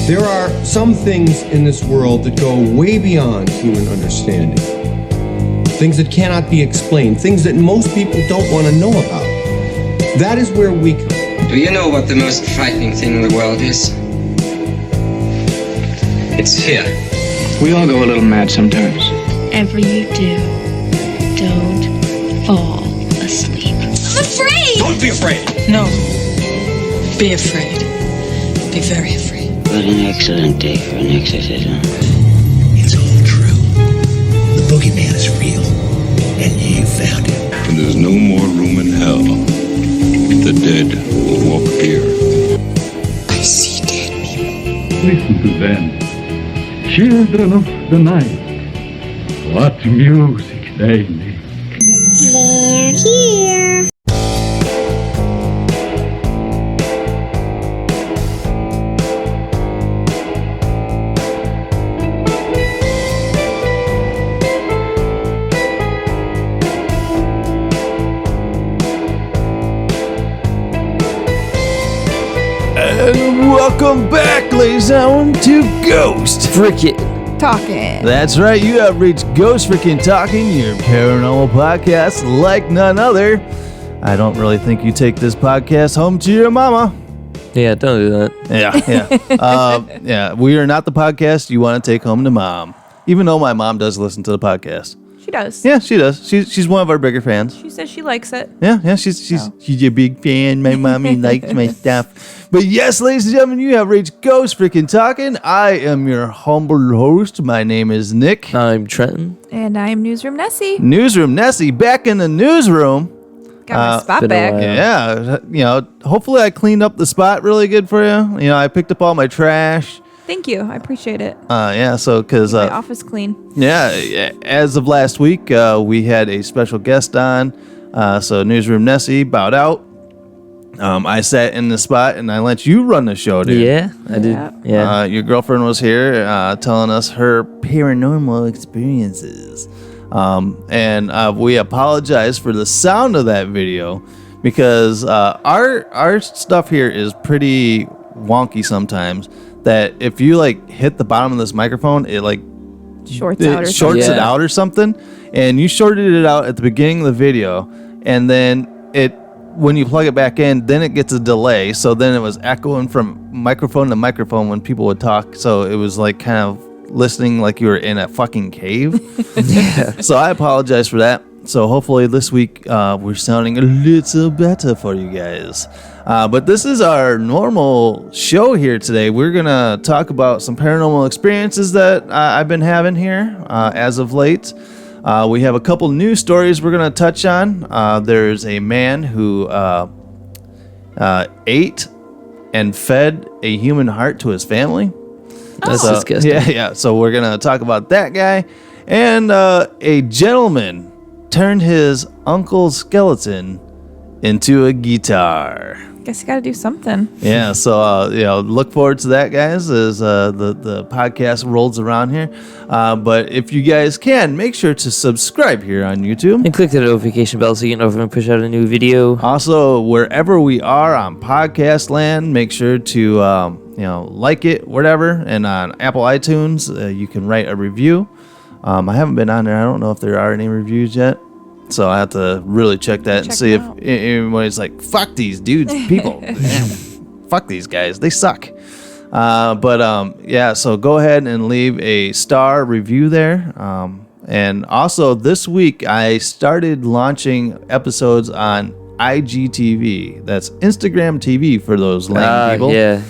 There are some things in this world that go way beyond human understanding. Things that cannot be explained, things that most people don't want to know about. That is where we come. Do you know what the most frightening thing in the world is? It's fear. We all go a little mad sometimes. Whatever you do, don't fall asleep. I'm afraid! Don't be afraid! No. Be afraid. Be very afraid. What an excellent day for an exorcism. It's all true. The boogeyman is real. And you found him. When there's no more room in hell, the dead will walk here. I see dead people. Listen to them. Children of the night. What music they make. They're here. And welcome back, ladies and gentlemen, to Ghost Frickin' Talking. That's right, you have reached Ghost Frickin' Talking, your paranormal podcast like none other. I don't really think you take this podcast home to your mama. Yeah, don't do that. Yeah. We are not the podcast you want to take home to mom. Even though my mom does listen to the podcast. She does. Yeah, she does. She's one of our bigger fans. She says she likes it. Yeah, she's a big fan. My mommy likes my stuff. But yes, ladies and gentlemen, you have reached Ghost Frickin' Talking. I am your humble host. My name is Nick. I'm Trenton. And I'm Newsroom Nessie. Newsroom Nessie, back in the newsroom. Got my spot back. Yeah, hopefully I cleaned up the spot really good for you. I picked up all my trash. Thank you. I appreciate it. Because my office clean. Yeah, as of last week, we had a special guest on. So Newsroom Nessie bowed out. I sat in the spot and I let you run the show, dude. Yeah, I did. Yeah. Your girlfriend was here telling us her paranormal experiences. And we apologize for the sound of that video because our stuff here is pretty wonky sometimes. That if you hit the bottom of this microphone, it shorts it out or something, and you shorted it out at the beginning of the video, and then when you plug it back in, then it gets a delay, so then it was echoing from microphone to microphone when people would talk, so it was kind of listening like you were in a fucking cave. Yeah. So I apologize for that. So hopefully this week we're sounding a little better for you guys. But this is our normal show here today. We're going to talk about some paranormal experiences that I've been having here as of late. We have a couple news stories we're going to touch on. There's a man who ate and fed a human heart to his family. That's disgusting. Yeah. So we're going to talk about that guy. And a gentleman turned his uncle's skeleton into a guitar. Guess you got to do something. Yeah, so look forward to that, guys, as the podcast rolls around here. But if you guys can, make sure to subscribe here on YouTube and click the notification bell so you know if we push out a new video. Also, wherever we are on podcast land, make sure to like it, whatever. And on Apple iTunes, you can write a review. I haven't been on there. I don't know if there are any reviews yet. So I have to really check that and see if anybody's like, fuck these dudes, people. Fuck these guys. They suck. So go ahead and leave a star review there. And also this week I started launching episodes on IGTV. That's Instagram TV for those lame people. Yeah.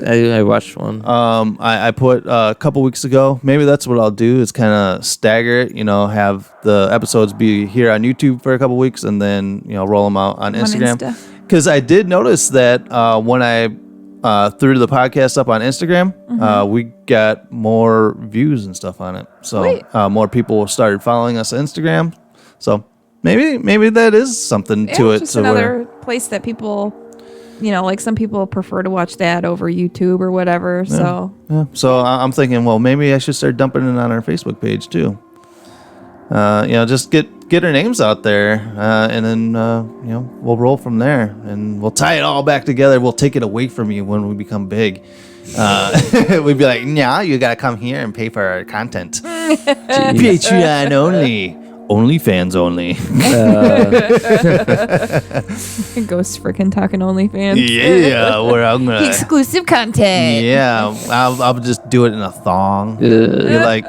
I watched one. I put a couple weeks ago. Maybe that's what I'll do is kind of stagger it, have the episodes be here on YouTube for a couple weeks and then, roll them out on Instagram. Because I did notice that when I threw the podcast up on Instagram, we got more views and stuff on it. So more people started following us on Instagram. So Maybe that is something to it. Just another place that people, some people prefer to watch that over YouTube or whatever. Yeah. So I'm thinking, well, maybe I should start dumping it on our Facebook page too. Just get our names out there, and then we'll roll from there, and we'll tie it all back together. We'll take it away from you when we become big. We'd be like, nah, you gotta come here and pay for our content. Patreon only. OnlyFans only. Ghost freaking talking OnlyFans. Yeah, where I'm gonna exclusive content. Yeah, I'll just do it in a thong. You're like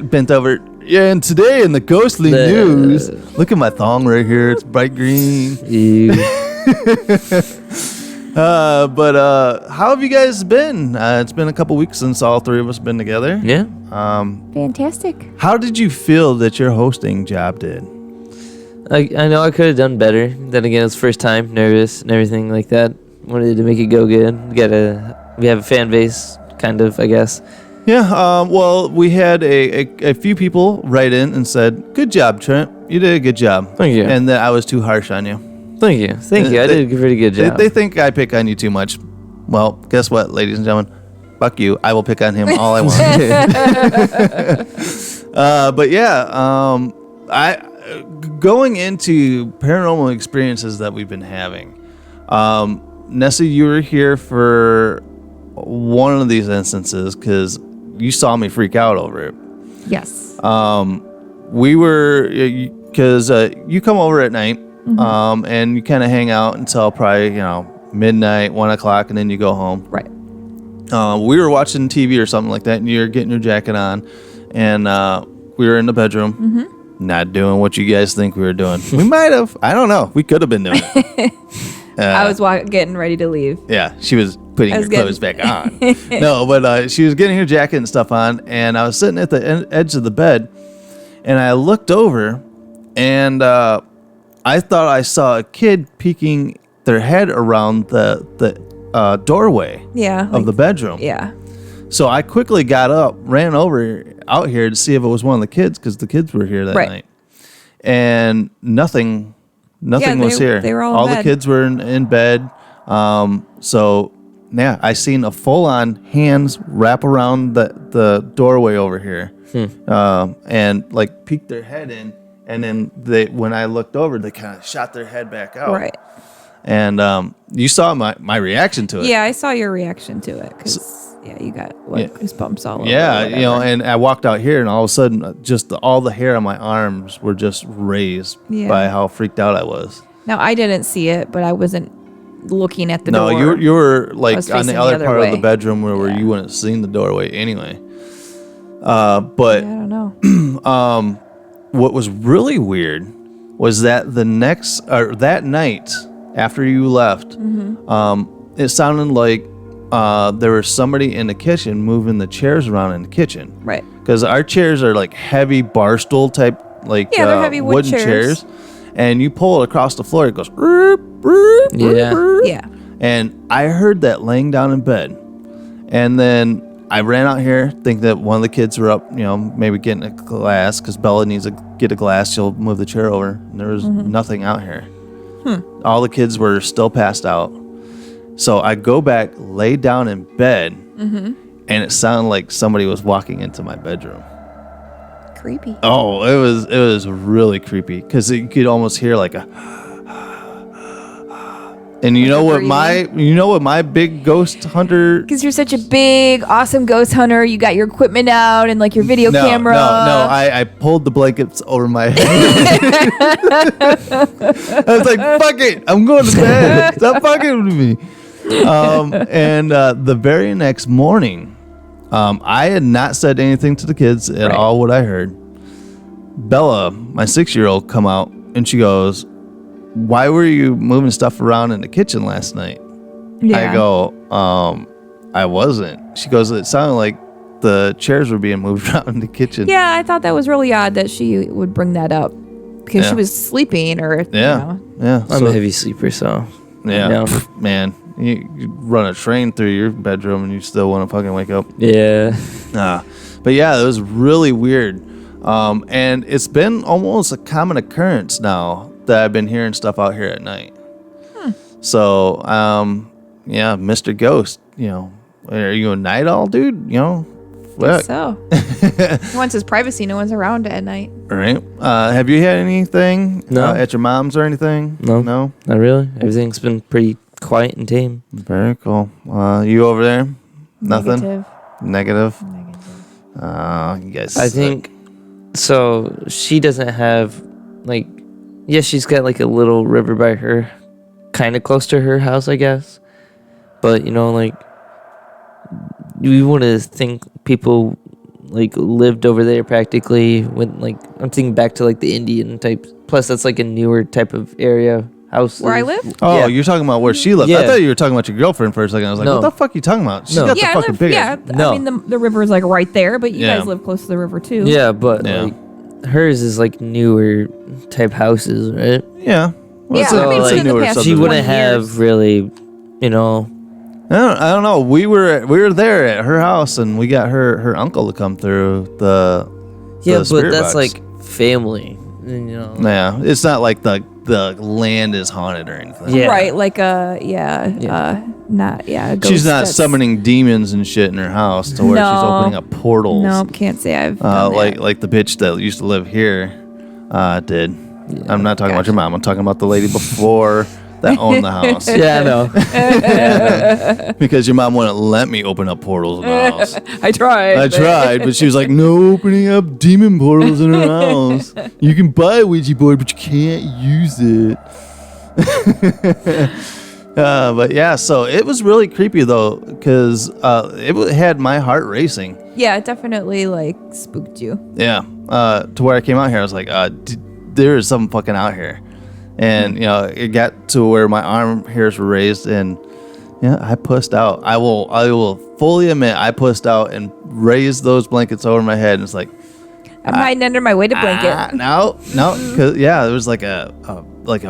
bent over. Yeah, and today in the ghostly news, look at my thong right here. It's bright green. But how have you guys been? It's been a couple weeks since all three of us been together. Yeah. Fantastic. How did you feel that your hosting job did? I know I could have done better. Then again, it's first time, nervous and everything like that. Wanted to make it go good. We have a fan base, kind of, I guess. Yeah. Well, we had a few people write in and said, "Good job, Trent. You did a good job." Thank you. And that I was too harsh on you. Thank you. I did a pretty good job. They think I pick on you too much. Well, guess what, ladies and gentlemen? Fuck you. I will pick on him all I want. But yeah, going into paranormal experiences that we've been having. Nessa, you were here for one of these instances because you saw me freak out over it. Yes. We were, because you come over at night. And you kind of hang out until probably, midnight, 1 o'clock, and then you go home. Right. We were watching TV or something like that, and you're getting your jacket on, and we were in the bedroom, not doing what you guys think we were doing. We might have. I don't know. We could have been doing it. I was getting ready to leave. Yeah, she was putting her clothes back on. No, but she was getting her jacket and stuff on, and I was sitting at the edge of the bed, and I looked over, and I thought I saw a kid peeking their head around the doorway of the bedroom. Yeah. So I quickly got up, ran out here to see if it was one of the kids because the kids were here that night. And nothing was here. They were all in the bed. kids were in bed. So yeah, I seen a full-on hands wrap around the doorway over here, and like peeked their head in. And then when I looked over, they kind of shot their head back out. Right. And you saw my reaction to it. Yeah, I saw your reaction to it because you got goosebumps all over. Yeah, and I walked out here, and all of a sudden, just all the hair on my arms were just raised by how freaked out I was. Now I didn't see it, but I wasn't looking at the door. No, you were like on the other part way. of the bedroom where you wouldn't have seen the doorway anyway. But I don't know. What was really weird was that that night after you left, it sounded like there was somebody in the kitchen moving the chairs around in the kitchen. Right. Because our chairs are like heavy bar stool type, like they're heavy wooden chairs. And you pull it across the floor, it goes. Yeah. And I heard that laying down in bed, and then I ran out here thinking that one of the kids were up, maybe getting a glass because Bella needs to get a glass. She'll move the chair over. And there was nothing out here. All the kids were still passed out. So I go back, lay down in bed, and it sounded like somebody was walking into my bedroom. Creepy. Oh, it was really creepy because you could almost hear like a. And you know what my big ghost hunter? Because you're such a big, awesome ghost hunter. You got your equipment out and like your video camera. No. I pulled the blankets over my head. I was like, fuck it. I'm going to bed. Stop fucking with me. And the very next morning, I had not said anything to the kids at all what I heard. Bella, my 6-year-old, come out and she goes, "Why were you moving stuff around in the kitchen last night?" Yeah. I go, I wasn't. She goes, "It sounded like the chairs were being moved around in the kitchen." Yeah, I thought that was really odd that she would bring that up because she was sleeping or, Yeah. I'm a heavy sleeper, so. Yeah. Man, you run a train through your bedroom and you still want to fucking wake up. Yeah. But yeah, it was really weird. And it's been almost a common occurrence now that I've been hearing stuff out here at night. So, yeah, Mr. Ghost, are you a night owl, dude? Guess so. He wants his privacy. No one's around at night. Right. Have you had anything at your mom's or anything? No. No? Not really. Everything's been pretty quiet and tame. Very cool. You over there? Nothing. Negative. You guys. I think so. She doesn't have like, yeah, she's got like a little river by her, kind of close to her house, I guess. But you know, like, we want to think people like lived over there practically. When like I'm thinking back to like the Indian type. Plus, that's like a newer type of area. House Where I live? Oh, yeah. you're talking about where she lived. Yeah. I thought you were talking about your girlfriend for a second. I was like, No. what the fuck are you talking about? She's No. got the Yeah, I fucking live. big Yeah, No. I mean the river is like right there, but you Yeah. guys live close to the river too. Yeah, but Yeah. like hers is like newer type houses, right? Yeah. Well, Yeah, it's I a- mean, it's a in the newer past She subdivision. wouldn't 20 have years. really, you know. I don't know. We were there at her house, and we got her uncle to come through the. Yeah, the but spirit that's box. like family, and, you know. Yeah, it's not like the land is haunted or anything. Yeah. Right, like not a ghost She's not that's- summoning demons and shit in her house to where she's No. opening up portals. Nope, can't say I've done that. like the bitch that used to live here did. I'm not talking about your mom. I'm talking about the lady before that owned the house. Yeah, I know. Because your mom wouldn't let me open up portals in the house. I tried. I tried, but she was like, no opening up demon portals in her house. You can buy a Ouija board, but you can't use it. But yeah, so it was really creepy though, because had my heart racing. Yeah, it definitely like spooked you. Yeah, to where I came out here, I was like, there is something fucking out here. And, you know, it got to where my arm hairs were raised, and yeah, I pussed out. I will fully admit I pussed out and raised those blankets over my head, and it's like, I'm hiding under my weighted blanket. no, because yeah, there was like a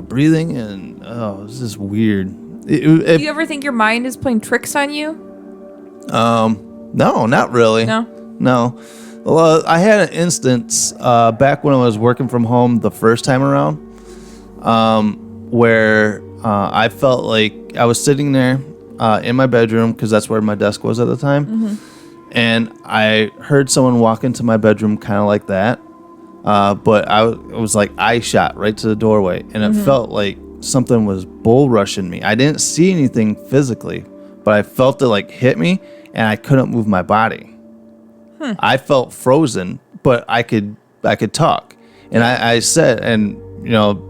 breathing, and it was just weird. Do you ever think your mind is playing tricks on you? No, not really. No. Well, I had an instance back when I was working from home the first time around, where I felt like I was sitting there in my bedroom, because that's where my desk was at the time, and I heard someone walk into my bedroom kind of like that, but it was like eye shot right to the doorway, and it felt like something was bull rushing me. I didn't see anything physically, but I felt it like hit me, and I couldn't move my body. I felt frozen, but I could talk, and I said, and you know,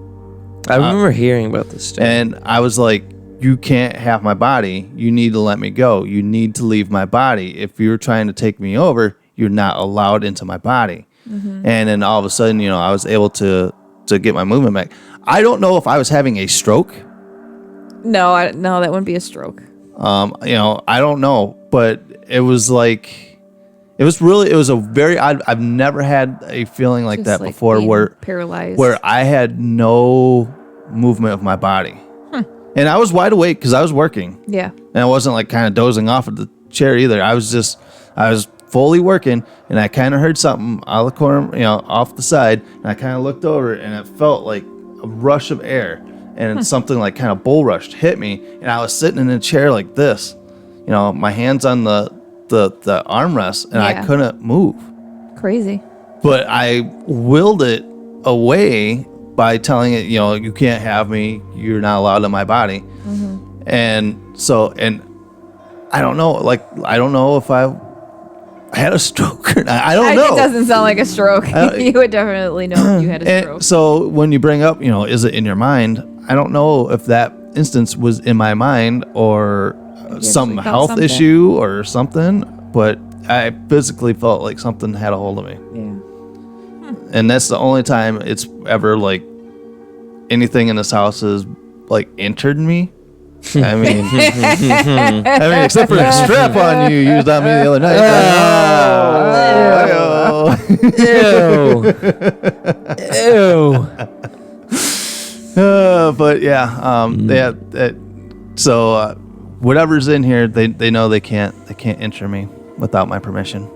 I remember hearing about this story. and I was like, you can't have my body. You need to let me go. You need to leave my body. If you're trying to take me over, you're not allowed into my body. And then all of a sudden, you know, I was able to get my movement back. I don't know if I was having a stroke. No, no, that wouldn't be a stroke. You know, I don't know, but it was like, it was a very odd. I've never had a feeling like Just that like before, being where paralyzed. where I had no movement of my body, and I was wide awake because I was working. Yeah. And I wasn't like kind of dozing off of the chair either. I was fully working, and I kind of heard something out of the corner, you know, off the side, and I kind of looked over, and it felt like a rush of air, and something like kind of bull rushed hit me, and I was sitting in a chair like this, you know, my hands on the armrest, and I Yeah. couldn't move. Crazy. But I willed it away by telling it, you know, you can't have me. You're not allowed in my body. And so, and I don't know, like, I don't know if I had a stroke or not. I don't know. It doesn't sound like a stroke. You would definitely know if you had a stroke. And so when you bring up, you know, is it in your mind? I don't know if that instance was in my mind or some felt health something. issue or something, but I physically felt like something had a hold of me. Yeah. And that's the only time it's ever like anything in this house has like entered me. I mean, except for the strap on you used on me the other night. But yeah, so whatever's in here, they know they can't enter me without my permission.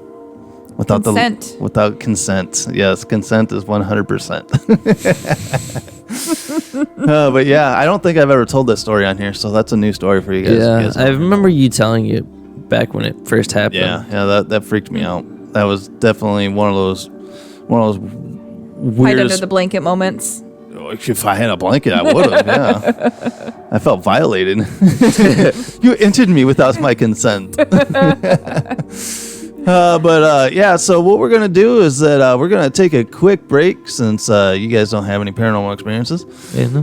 Without Consent. Without consent. Yes, consent is 100%. But yeah, I don't think I've ever told that story on here, so that's a new story for you guys. Yeah, You guys I don't remember you telling it back when it first happened. Yeah, that freaked me out. That was definitely one of those Hide weird. under the blanket moments. if I had a blanket, I would have. Yeah, I felt violated. You entered me without my consent. Yeah. So what we're gonna do is that we're gonna take a quick break since you guys don't have any paranormal experiences. Yeah, no.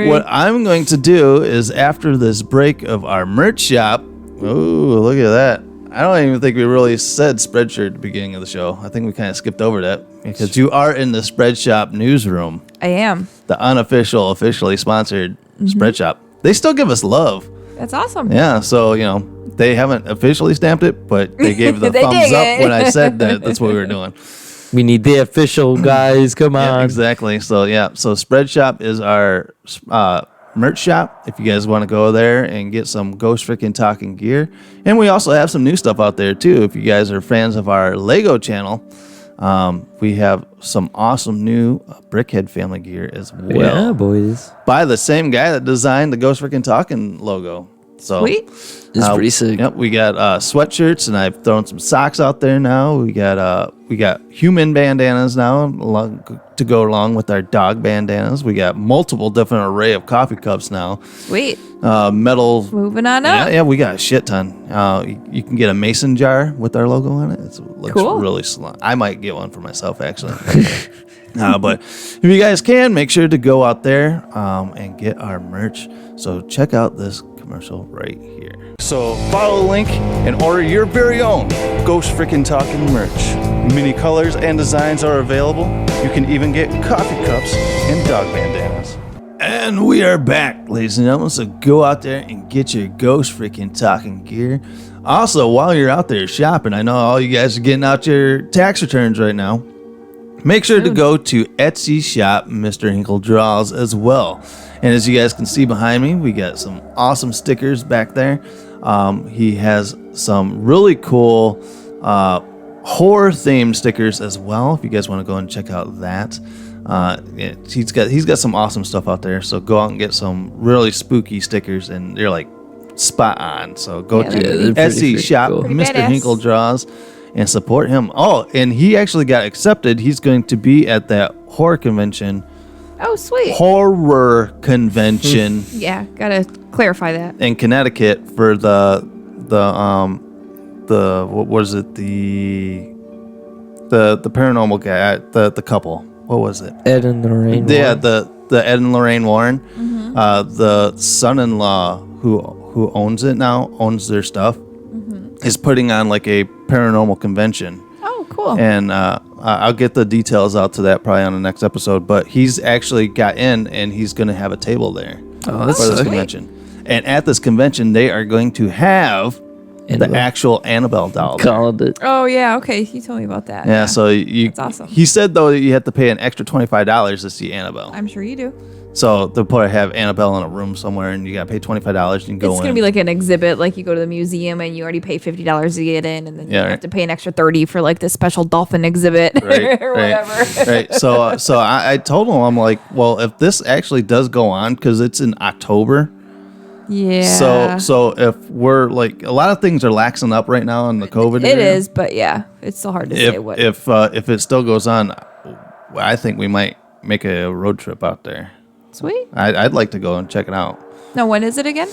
What I'm going to do is after this break of our merch shop. Ooh, look at that. I don't even think we really said Spreadshirt at the beginning of the show. I think we kind of skipped over that because you are in the Spread Shop newsroom. I am. The unofficial, officially sponsored Spread Shop. They still give us love. That's awesome. Yeah, so, they haven't officially stamped it, but they gave the thumbs up when I said that that's what we were doing. We need the official guys. Come on. Yeah, exactly. So, so Spread Shop is our merch shop if you guys want to go there and get some Ghost Freaking Talking gear. And we also have some new stuff out there too. If you guys are fans of our Lego channel, we have some awesome new Brickhead family gear as well. Yeah, boys. By the same guy that designed the Ghost Freaking Talking logo. So Sweet. It's pretty sick. Yep, we got sweatshirts, and I've thrown some socks out there now. We got human bandanas now to go along with our dog bandanas. We got multiple different array of coffee cups now. Sweet. Metal. Moving on up. Yeah, we got a shit ton. You can get a mason jar with our logo on it. It looks Cool. really slim. I might get one for myself, actually. But if you guys can, make sure to go out there and get our merch. So check out this commercial right here. So follow the link and order your very own Ghost Freaking Talking merch. Many colors and designs are available. You can even get coffee cups and dog bandanas. And we are back, ladies and gentlemen. So go out there and get your Ghost Freaking Talking gear. Also, while you're out there shopping, I know all you guys are getting out your tax returns right now. Make sure to go to Etsy shop Mr. Hinkle Draws as well. And as you guys can see behind me, we got some awesome stickers back there. He has some really cool horror themed stickers as well. If you guys want to go and check out that, he's got some awesome stuff out there. So go out and get some really spooky stickers, and they're like spot on. So go to Etsy shop cool. Mr. Hinkle Draws and support him. Oh, and he actually got accepted. He's going to be at that horror convention. Oh, sweet. Horror convention Yeah, gotta clarify that. in Connecticut for the what was it, the paranormal guy, the couple. What was it? Ed and Lorraine. Yeah, Warren. the Ed and Lorraine Warren. The son-in-law who owns it now, owns their stuff, is putting on like a paranormal convention. Oh, cool. And I'll get the details out to that probably on the next episode. But he's actually got in, and he's going to have a table there Oh, that's for this sick. convention. And at this convention, they are going to have the Annabelle. actual Annabelle doll there. Called it. Oh, yeah. Okay. You told me about that. Yeah, so That's awesome. He said though that you have to pay an extra $25 to see Annabelle. I'm sure you do. So they'll probably have Annabelle in a room somewhere, and you got to pay $25 and you can go It's in. going to be like an exhibit. Like you go to the museum and you already pay $50 to get in, and then you Yeah, have to pay an extra $30 for like this special dolphin exhibit Right, or right, whatever. right. So I told him, I'm like, well, if this actually does go on, because it's in October. Yeah. So if we're like, a lot of things are laxing up right now in the COVID It area. is, but yeah, it's so hard to say what. If it still goes on, I think we might make a road trip out there. Sweet. I'd like to go and check it out. Now, when is it again?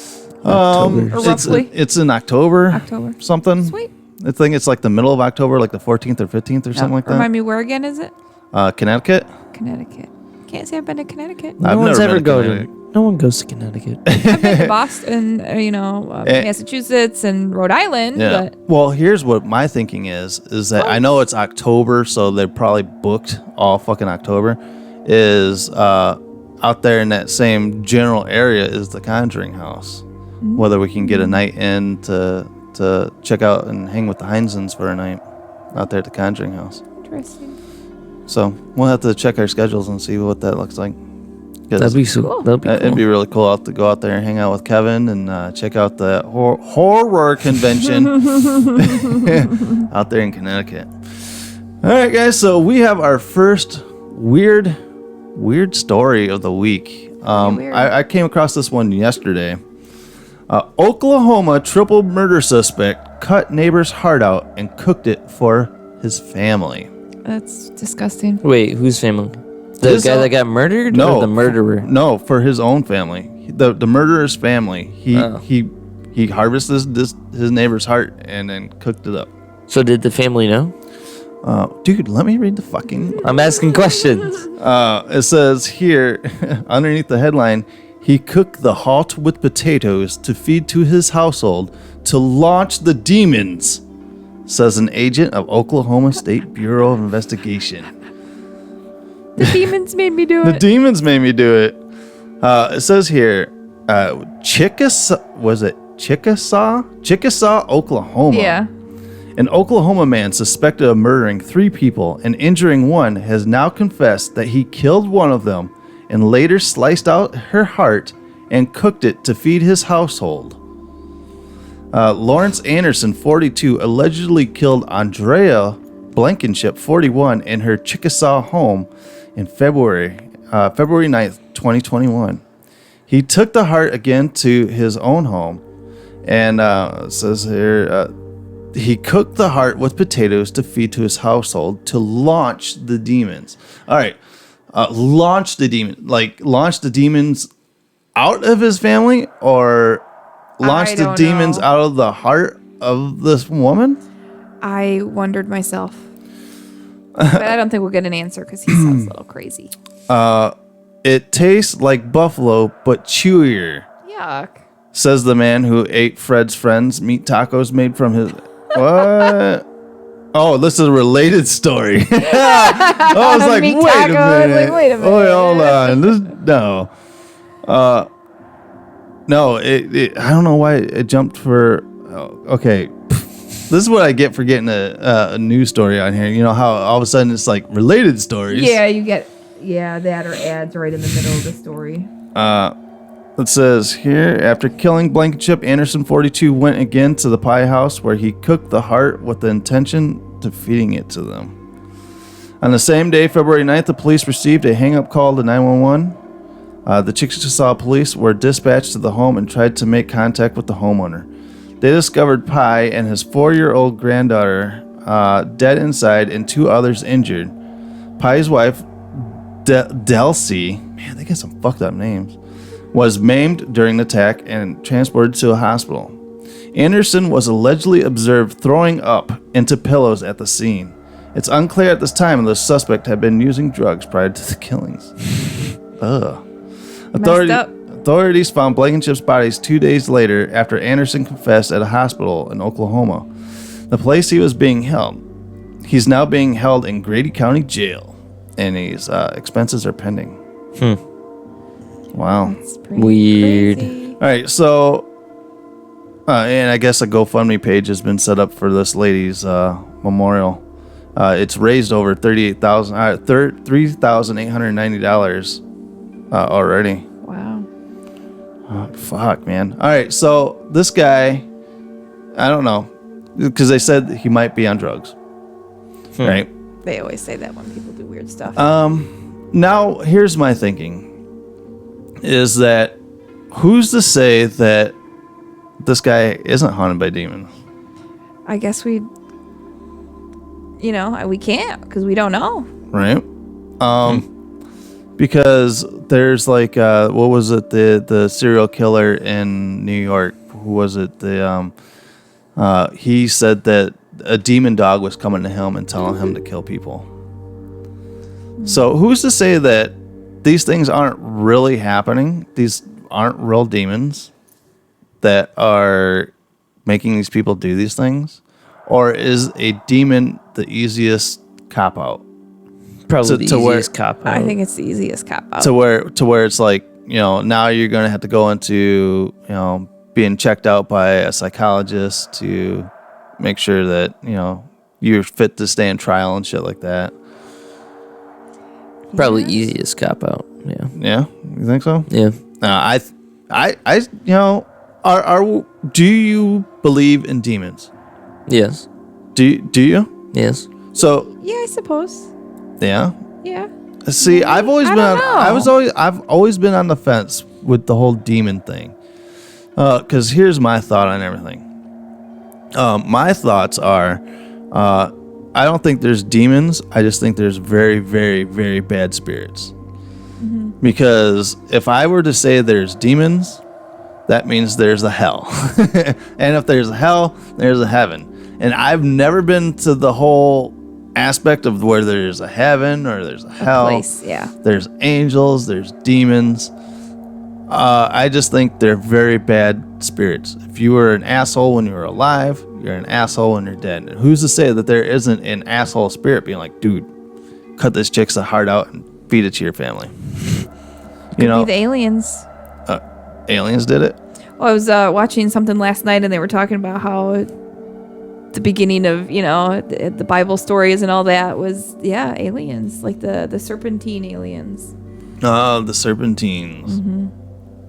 October. Or roughly? It's in October. October. Something. Sweet. I think it's like the middle of October, like the 14th or 15th or something like that. Remind me, where again is it? Connecticut. Connecticut. Can't say I've been to Connecticut. I've No one's never ever been to go to. Connecticut. No one goes to Connecticut. I've been to Boston, Massachusetts, and Rhode Island. Yeah. But Well, here's what my thinking is that I know it's October, so they're probably booked all fucking October. Is out there in that same general area is the Conjuring House. Whether we can get a night in to check out and hang with the Heinzens for a night out there at the Conjuring House. interesting. So we'll have to check our schedules and see what that looks like. 'Cause That'd be so. That'd be cool. it'd be really cool to go out there and hang out with Kevin and check out the horror convention out there in Connecticut. All right, guys. So we have our first weird story of the week. Weird. I came across this one yesterday. Oklahoma triple murder suspect cut neighbor's heart out and cooked it for his family. That's disgusting. Wait, whose family? The guy that got murdered? No, Or the murderer? No, for his own family. The murderer's family. He harvested his neighbor's heart and then cooked it up. So did the family know? Dude, let me read the fucking. I'm asking questions. It says here, underneath the headline, he cooked the heart with potatoes to feed to his household to launch the demons, says an agent of Oklahoma State Bureau of Investigation. The demons made me do The it. demons made me do it. It says here, Chickasaw, Oklahoma. Yeah. An Oklahoma man suspected of murdering 3 people and injuring one has now confessed that he killed one of them and later sliced out her heart and cooked it to feed his household. Lawrence Anderson, 42, allegedly killed Andrea Blankenship, 41, in her Chickasaw home in February 9th, 2021. He took the heart again to his own home, and it says here, he cooked the heart with potatoes to feed to his household to launch the demons. All right, launch the demon, like launch the demons out of his family, or launch the demons out of the heart of this woman? I wondered myself. But I don't think we'll get an answer because he sounds a little crazy. It tastes like buffalo, but chewier, Yuck. says the man who ate Fred's friends' meat tacos made from his... What? Oh, this is a related story. I was like, Meat wait taco, I a was minute. like, wait a minute. Oh, hold on. No, I don't know why it jumped for. Okay, this is what I get for getting a news story on here. You know how all of a sudden it's like related stories. Yeah, you get that or ads right in the middle of the story. It says here, after killing Blankenship, Anderson, 42, went again to the pie house where he cooked the heart with the intention to feeding it to them. On the same day, February 9th, the police received a hang-up call to 911. The Chickasaw police were dispatched to the home and tried to make contact with the homeowner. They discovered Pye and his 4-year-old granddaughter dead inside and 2 others injured. Pye's wife, Delcy, man, they got some fucked up names, was maimed during the attack and transported to a hospital. Anderson was allegedly observed throwing up into pillows at the scene. It's unclear at this time if the suspect had been using drugs prior to the killings. Ugh. Authorities found Blankenship's bodies 2 days later after Anderson confessed at a hospital in Oklahoma, the place he was being held. He's now being held in Grady County Jail, and his expenses are pending. Wow. Weird. Crazy. All right, so, and I guess a GoFundMe page has been set up for this lady's memorial. It's raised over $3,890 already. Wow. Fuck, man. All right, so this guy, I don't know, because they said he might be on drugs, right? They always say that when people do weird stuff. Now, here's my thinking, is that who's to say that this guy isn't haunted by demons? I guess we can't because we don't know. Right? Because there's like, what was it? The serial killer in New York. Who was it? He said that a demon dog was coming to him and telling him to kill people. So who's to say that these things aren't really happening? These aren't real demons that are making these people do these things? Or is a demon the easiest cop out? Probably the easiest cop out. I think it's the easiest cop out. To where it's like, now you're going to have to go into, being checked out by a psychologist to make sure that, you're fit to stay in trial and shit like that. Probably easiest cop out. Yeah. Yeah? You think so? Yeah. Do you believe in demons? Yes. Do you? Yes. So, Yeah, I suppose. yeah. Yeah. See, I've always I been don't know. I've always been on the fence with the whole demon thing. Cuz here's my thought on everything. My thoughts are I don't think there's demons. I just think there's very, very, very bad spirits. Because if I were to say there's demons, that means there's a hell. And if there's a hell, there's a heaven. And I've never been to the whole aspect of where there's a heaven or there's a hell. Place, yeah. There's angels, there's demons. I just think they're very bad spirits. If you were an asshole when you were alive, you're an asshole when you're dead. And who's to say that there isn't an asshole spirit being like, dude, cut this chick's heart out and feed it to your family? Could be the aliens. Aliens did it? Well, I was watching something last night, and they were talking about how the beginning of, the Bible stories and all that was, aliens, like the serpentine aliens. The serpentines.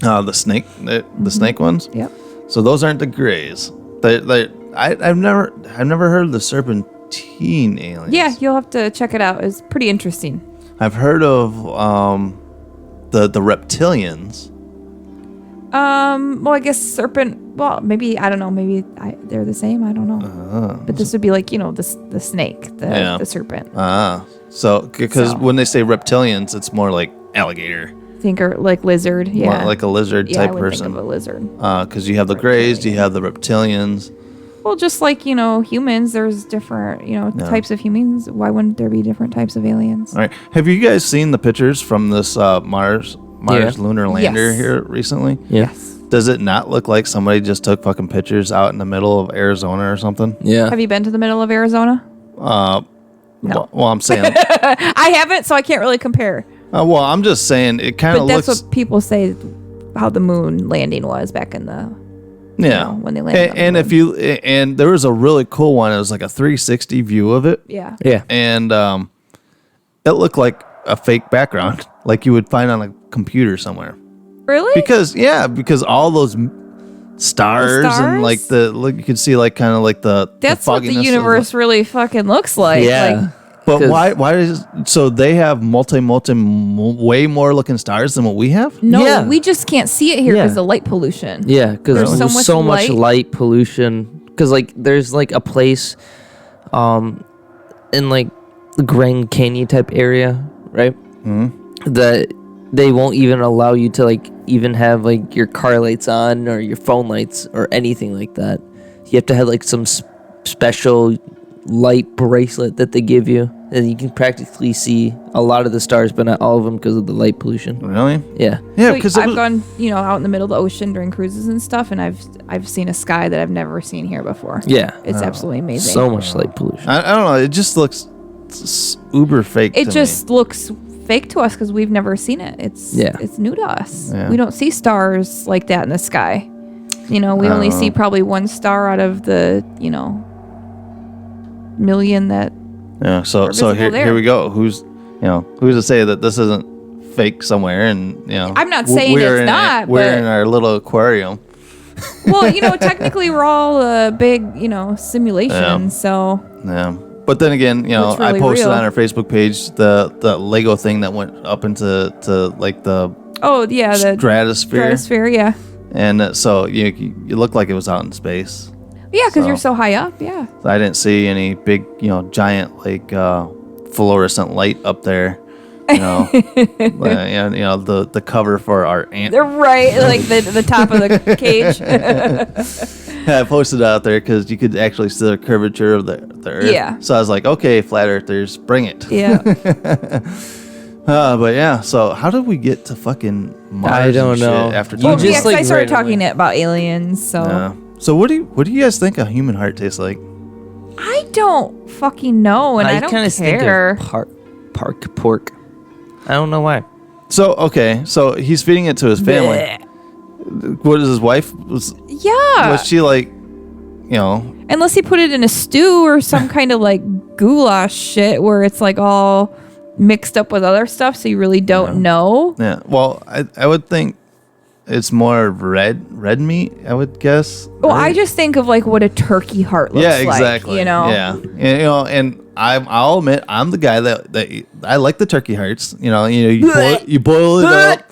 The snake, the snake ones. Yep. So those aren't the Greys. I've never heard of the serpentine aliens. Yeah, you'll have to check it out. It's pretty interesting. I've heard of the reptilians. Well, I guess serpent. Well, maybe I don't know. Maybe they're the same. I don't know. But this would be like the snake, the serpent. So because when they say reptilians, it's more like alligator. Or like lizard. Yeah. More like a lizard type I would person. Think of a lizard. Because you have the Greys, you have the reptilians. Well, just like humans, there's different types of humans. Why wouldn't there be different types of aliens? All right. Have you guys seen the pictures from this Mars lunar lander here recently? Yes. Does it not look like somebody just took fucking pictures out in the middle of Arizona or something? Yeah. Have you been to the middle of Arizona? No. Well, I'm saying. I haven't, so I can't really compare. Well, I'm just saying it kind of looks. But that's what people say how the moon landing was back in the. When they landed. And there was a really cool one. It was like a 360 view of it. Yeah. Yeah. And it looked like a fake background, like you would find on a computer somewhere. Really? Because all those stars and like you could see like kind of like the. That's what the universe really fucking looks like. Yeah. But why is so they have way more looking stars than what we have? No, we just can't see it here because of light pollution. Yeah, because there's so much light pollution. Because like there's like a place, in like the Grand Canyon type area, right? Mm-hmm. That they won't even allow you to like even have like your car lights on or your phone lights or anything like that. You have to have like some special light bracelet that they give you, and you can practically see a lot of the stars, but not all of them because of the light pollution. Really? Yeah. Yeah, because I've gone, out in the middle of the ocean during cruises and stuff, and I've seen a sky that I've never seen here before. Yeah. It's absolutely amazing. So much light pollution. I don't know. It just looks uber fake. It just looks fake to us because we've never seen it. It's new to us. Yeah. We don't see stars like that in the sky. We only see probably one star out of the million that. Yeah. So here we go. Who's to say that this isn't fake somewhere? And I'm not saying it's not. We're in our little aquarium. Well, technically we're all a big simulation. Yeah. So. Yeah. But then again, really I posted real. on our Facebook page the Lego thing that went up into like the the stratosphere, yeah. And so you look like it was out in space. Yeah, because you're so high up. Yeah. So I didn't see any big, giant like fluorescent light up there. The cover for our ant. They're right, like the top of the cage. I posted it out there because you could actually see the curvature of the Earth. Yeah. So I was like, okay, flat Earthers, bring it. Yeah. But yeah, so how did we get to fucking Mars? I don't and know. Shit after Well, talking I started talking about aliens. So. So what do you guys think a human heart tastes like? I don't fucking know, and I don't kinda care. Think of pork. I don't know why. So okay, so he's feeding it to his family. Blech. What is his wife? Was she like, Unless he put it in a stew or some kind of like goulash shit where it's like all mixed up with other stuff, so you really don't know. Yeah. Well, I would think it's more red meat, I would guess. Well, I just think of like what a turkey heart looks like. Yeah, exactly. Yeah. And I'll admit I'm the guy that I like the turkey hearts. You boil it up.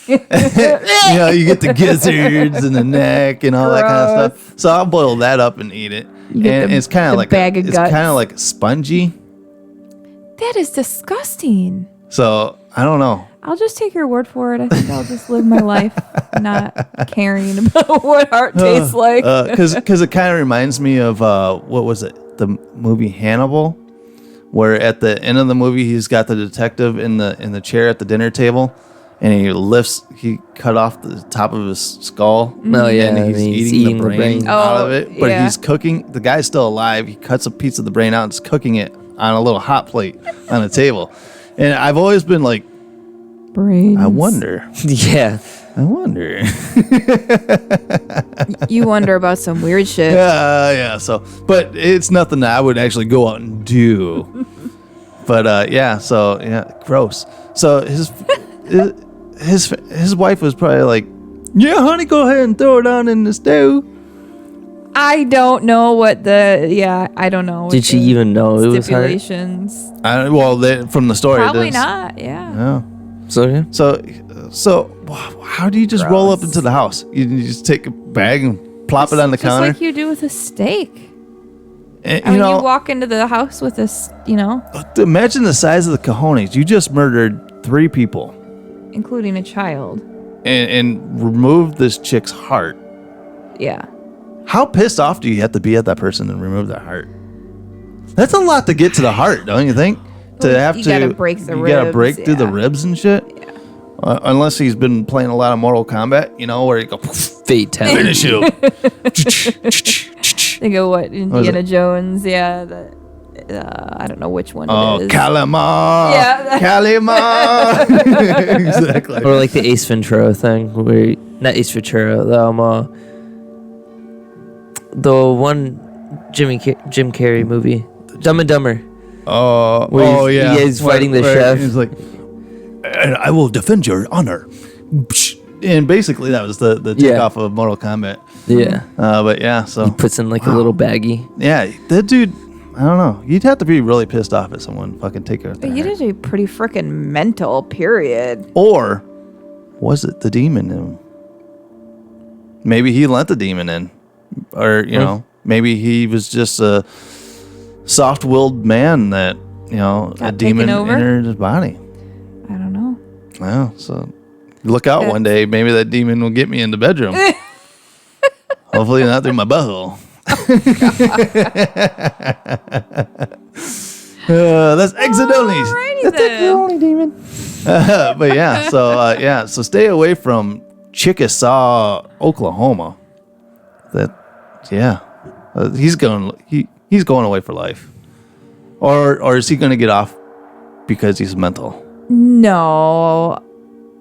You know, you get the gizzards and the neck and all that kind of stuff. So I'll boil that up and eat it. You get And the- it's kind the of like bag of it's guts. kind of like spongy. That is disgusting. So I don't know. I'll just take your word for it. I think I'll just live my life not caring about what heart tastes like. Because it kind of reminds me of what was it? The movie Hannibal, where at the end of the movie he's got the detective in the chair at the dinner table, and he cut off the top of his skull. Oh, yeah, and he's and he's eating eating the the brain brain. out Oh, of it. But yeah. he's cooking. The guy's still alive. He cuts a piece of the brain out and is cooking it on a little hot plate on a table. And I've always been like, Brains. I wonder. Yeah. I wonder. You wonder about some weird shit. Yeah. So, but it's nothing that I would actually go out and do. But yeah. So yeah, gross. So his wife was probably like, "Yeah, honey, go ahead and throw it on in the stew." I don't know what I don't know. what Did she the even know it was her? stipulations? From the story, Probably it is. not. Yeah. Yeah. So yeah. So how do you just roll up Gross. into the house? You just take a bag and plop it on the Just counter. like you do with a steak. And, I mean, know, you walk into the house with this, imagine the size of the cojones. You just murdered 3 people including a child. and removed this chick's heart. Yeah. How pissed off do you have to be at that person and remove their heart? That's a lot to get to the heart, don't you think? Well, To have you to gotta break the you gotta ribs, break through the yeah. ribs and shit. Yeah. Unless he's been playing a lot of Mortal Kombat, where you go Fatality. finish him. Think of what was Indiana it? Jones. Yeah. I don't know which one Oh, it is. Calamar! Yeah. Calamar! Exactly. Or like the Ace Ventura thing, where not Ace Ventura, the one Jim Carrey movie, Dumb and Dumber. Where yeah. he's fighting the chef. He's like, "And I will defend your honor." And basically, that was the takeoff of Mortal Kombat. Yeah. But yeah, He so puts in like a little baggie. yeah, that dude. I don't know. You'd have to be really pissed off at someone fucking take her. But you did a pretty freaking mental. Period. Or was it the demon in him? Maybe he let the demon in, or maybe he was just a soft-willed man that a Got demon taken over? entered his body. I don't know. Wow, so look out one day. Maybe that demon will get me in the bedroom. Hopefully not through my butthole. That's exit only. Alrighty then. Demon. But yeah, so stay away from Chickasaw, Oklahoma. He's going away for life, or is he going to get off because he's mental? No.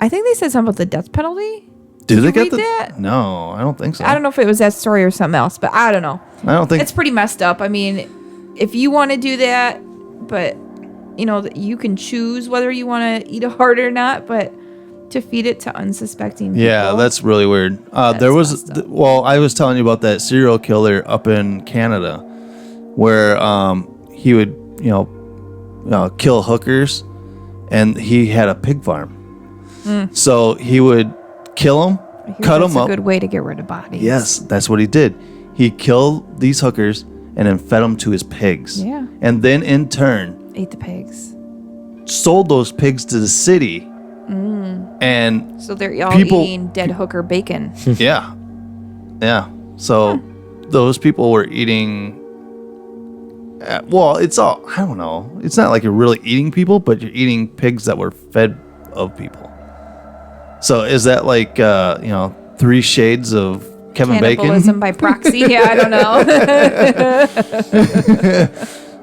I think they said something about the death penalty. Do they you get read that? No, I don't think so. I don't know if it was that story or something else, but I don't know. I don't think It's pretty messed up. I mean, if you want to do that, but you can choose whether you want to eat a heart or not, but to feed it to unsuspecting people. Yeah, that's really weird. There was, I was telling you about that serial killer up in Canada, where he would, kill hookers, and he had a pig farm. So he would kill them, cut them That's up. a good way to get rid of bodies. Yes, that's what he did. He killed these hookers and then fed them to his pigs. Yeah. And then in turn, Ate the pigs. sold those pigs to the city. And So they're all people- eating dead hooker bacon. yeah. So those people were eating. It's all, I don't know. It's not like you're really eating people, but you're eating pigs that were fed of people. So is that like, 3 shades of Kevin Cannibalism Bacon? by proxy. Yeah, I don't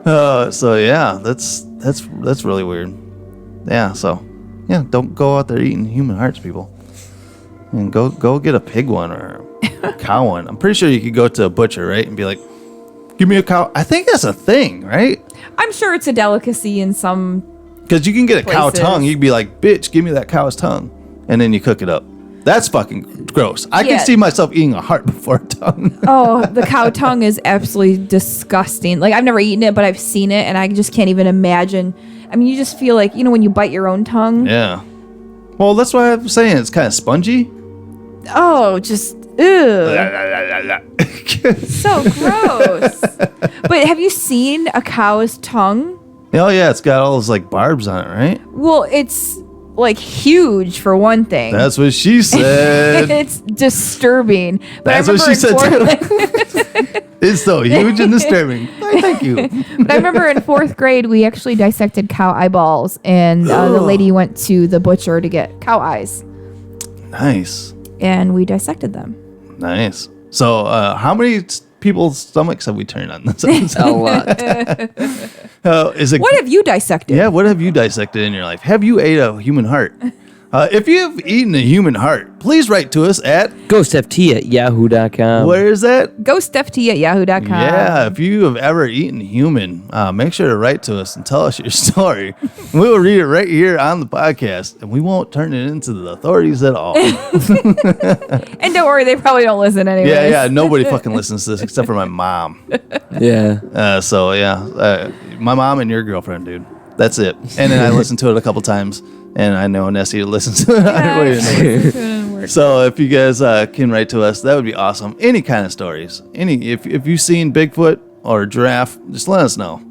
know. So yeah, that's really weird. Yeah, so yeah, don't go out there eating human hearts, people. And go get a pig one or a cow one. I'm pretty sure you could go to a butcher, right, and be like, "Give me a cow." I think that's a thing, right? I'm sure it's a delicacy in some. Because you can get a cow Places. tongue. You'd be like, "Bitch, give me that cow's tongue," and then you cook it up. That's fucking gross. I Yeah. can see myself eating a heart before a tongue. Oh, the cow tongue is absolutely disgusting. Like, I've never eaten it, but I've seen it, and I just can't even imagine. I mean, you just feel like, when you bite your own tongue. Yeah. Well, that's what I'm saying. It's kind of spongy. Oh, just ew. So gross. But have you seen a cow's tongue? Oh yeah, it's got all those like barbs on it, right? Well, it's like huge for one thing. That's what she said. It's disturbing. But That's I what remember she said too. It's so huge and disturbing. Thank you. But I remember in 4th grade, we actually dissected cow eyeballs, and the lady went to the butcher to get cow eyes, Nice. and we dissected them. Nice. So, how many people's stomachs have we turned on this episode? A lot. Is it? What have you dissected? Yeah, what have you dissected in your life? Have you ate a human heart? If you've eaten a human heart, please write to us at GhostFT@yahoo.com. where is that? GhostFT@yahoo.com. Yeah, if you have ever eaten human, make sure to write to us and tell us your story. We will read it right here on the podcast, and we won't turn it into the authorities at all. And don't worry, they probably don't listen anyway. Yeah, nobody fucking listens to this except for my mom. Yeah. So yeah, my mom and your girlfriend, dude. That's it. And then I listened to it a couple times, and I know Nessie listens to it. So if you guys can write to us, that would be awesome. Any kind of stories. If you've seen Bigfoot or giraffe, just let us know.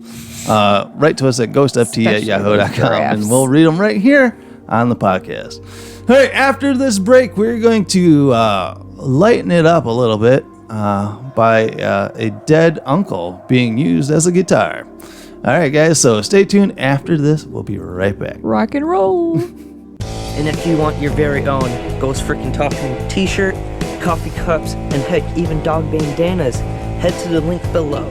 Write to us at ghostft@yahoo.com, and we'll read them right here on the podcast. All right, after this break, we're going to lighten it up a little bit by a dead uncle being used as a guitar. All right, guys, so stay tuned. After this, we'll be right back. Rock and roll. And if you want your very own Ghost Freaking Talking t-shirt, coffee cups, and heck, even dog bandanas, head to the link below.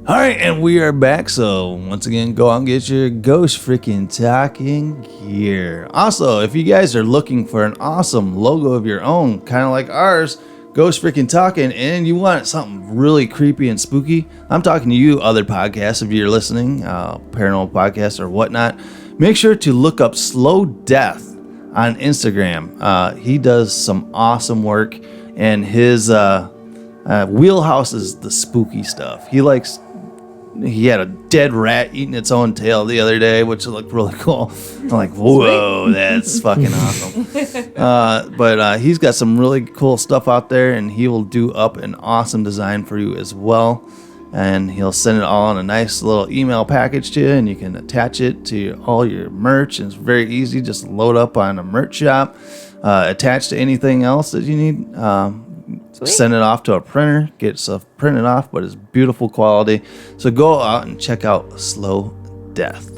All right, and we are back. So once again, go out and get your Ghost Freaking Talking gear. Also, if you guys are looking for an awesome logo of your own, kind of like ours, Ghost Freaking Talking, and you want something really creepy and spooky, I'm talking to you, other podcasts, if you're listening, paranormal podcasts or whatnot, make sure to look up Slow Death on Instagram. He does some awesome work, and his wheelhouse is the spooky stuff. He had a dead rat eating its own tail the other day, which looked really cool. I'm like, whoa, that's fucking awesome. But he's got some really cool stuff out there, and he will do up an awesome design for you as well. And he'll send it all in a nice little email package to you, and you can attach it to all your merch. And it's very easy. Just load up on a merch shop, attach to anything else that you need. Send it off to a printer, get stuff printed off, but it's beautiful quality. So go out and check out Slow Death.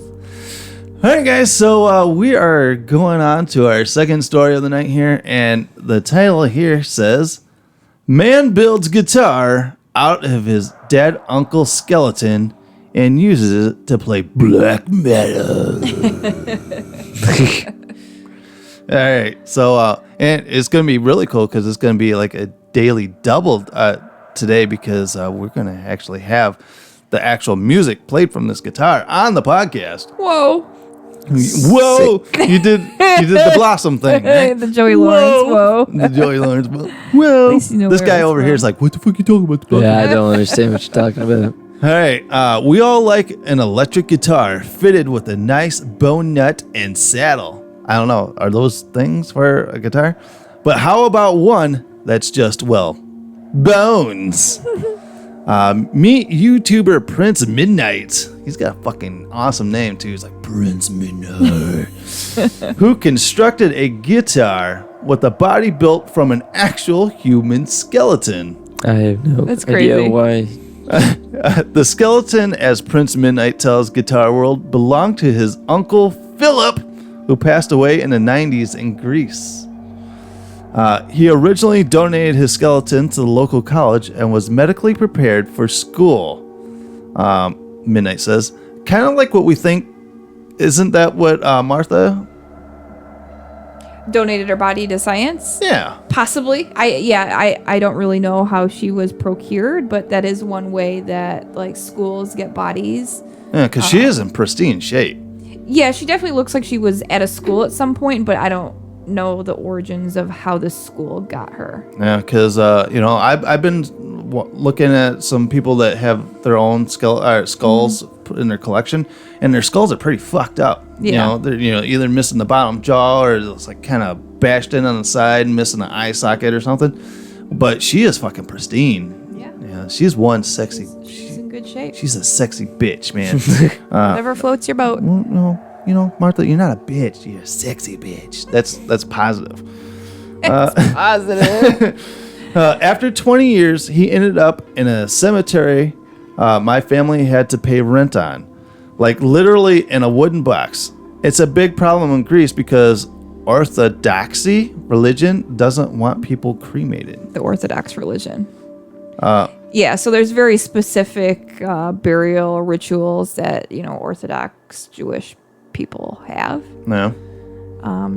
All right, guys, so we are going on to our second story of the night here, and the title here says, Man builds guitar out of his dead uncle's skeleton and uses it to play black metal. All right, so and it's gonna be really cool because it's gonna be like a daily double today, because we're gonna actually have the actual music played from this guitar on the podcast. Whoa! You did the Blossom thing, right? The Joey Lawrence. Whoa! The Joey Lawrence. Whoa! You know This guy over here is like, what the fuck are you talking about? Yeah, I don't understand what you're talking about. All right, we all like an electric guitar fitted with a nice bone nut and saddle. I don't know, are those things for a guitar? But how about one that's just, well, bones? Meet YouTuber Prince Midnight. He's got a fucking awesome name too. He's like Prince Midnight. Who constructed a guitar with a body built from an actual human skeleton. I have no That's idea crazy. why. The skeleton, as Prince Midnight tells Guitar World, belonged to his uncle Philip, who passed away in the 90s in Greece. He originally donated his skeleton to the local college and was medically prepared for school. Midnight says, kind of like what we think. Isn't that what Martha Donated her body to science? Yeah. Possibly. I don't really know how she was procured, but that is one way that like schools get bodies. Yeah, because she is in pristine shape. Yeah, she definitely looks like she was at a school at some point, but I don't know the origins of how the school got her. Yeah, because I've been looking at some people that have their own skulls in their collection, and their skulls are pretty fucked up. You Yeah. know, they're either missing the bottom jaw or it's like kind of bashed in on the side and missing an eye socket or something. But she is fucking pristine. Yeah, she's one sexy. She's in good shape. She's a sexy bitch, man. Whatever floats your boat. No, Martha, you're not a bitch. You're a sexy bitch. That's positive. It's positive. After 20 years, he ended up in a cemetery my family had to pay rent on. Like literally in a wooden box. It's a big problem in Greece because Orthodoxy religion doesn't want people cremated. The Orthodox religion. Yeah, so there's very specific burial rituals that, Orthodox Jewish people have. No.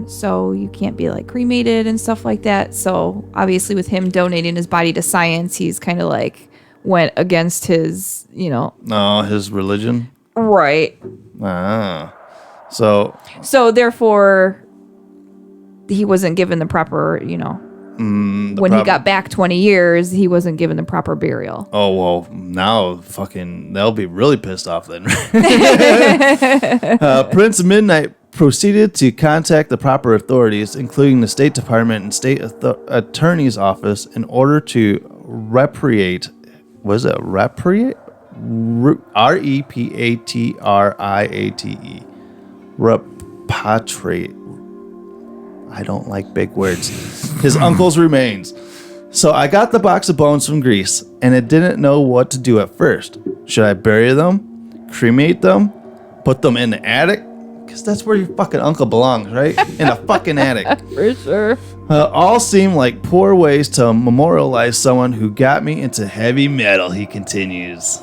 So you can't be like cremated and stuff like that. So obviously with him donating his body to science, he's kind of like went against his, No, his religion? Right. So therefore he wasn't given the proper, when he got back 20 years, he wasn't given the proper burial. Oh, well, now they'll be really pissed off then. Prince of Midnight proceeded to contact the proper authorities, including the State Department and State Attorney's Office, in order to repatriate. Was it repatriate? Repatriate. Repatriate. I don't like big words. His uncle's remains. So I got the box of bones from Greece, and I didn't know what to do at first. Should I bury them? Cremate them? Put them in the attic? Because that's where your fucking uncle belongs, right? In a fucking attic. For sure. All seem like poor ways to memorialize someone who got me into heavy metal, he continues.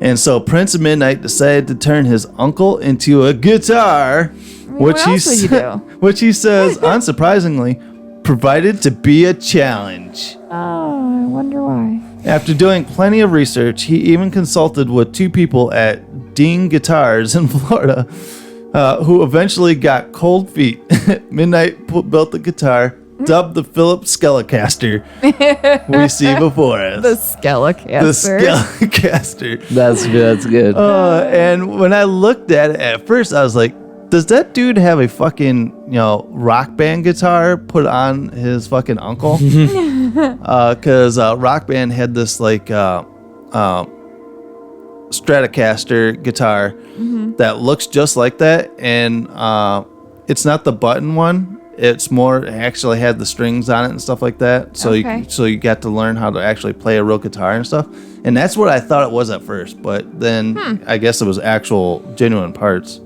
And so Prince of Midnight decided to turn his uncle into a guitar, which he says, unsurprisingly, provided to be a challenge. Oh, I wonder why. After doing plenty of research, he even consulted with two people at Dean Guitars in Florida, who eventually got cold feet. Midnight built the guitar, dubbed the Philip Skelecaster we see before us. The Skelecaster. The Skelecaster. That's good. And when I looked at it at first, I was like, does that dude have a fucking, rock band guitar put on his fucking uncle? Because Rock Band had this like Stratocaster guitar that looks just like that, and it's not the button one. It's more, it actually had the strings on it and stuff like that. So you got to learn how to actually play a real guitar and stuff. And that's what I thought it was at first, but then I guess it was actual genuine parts.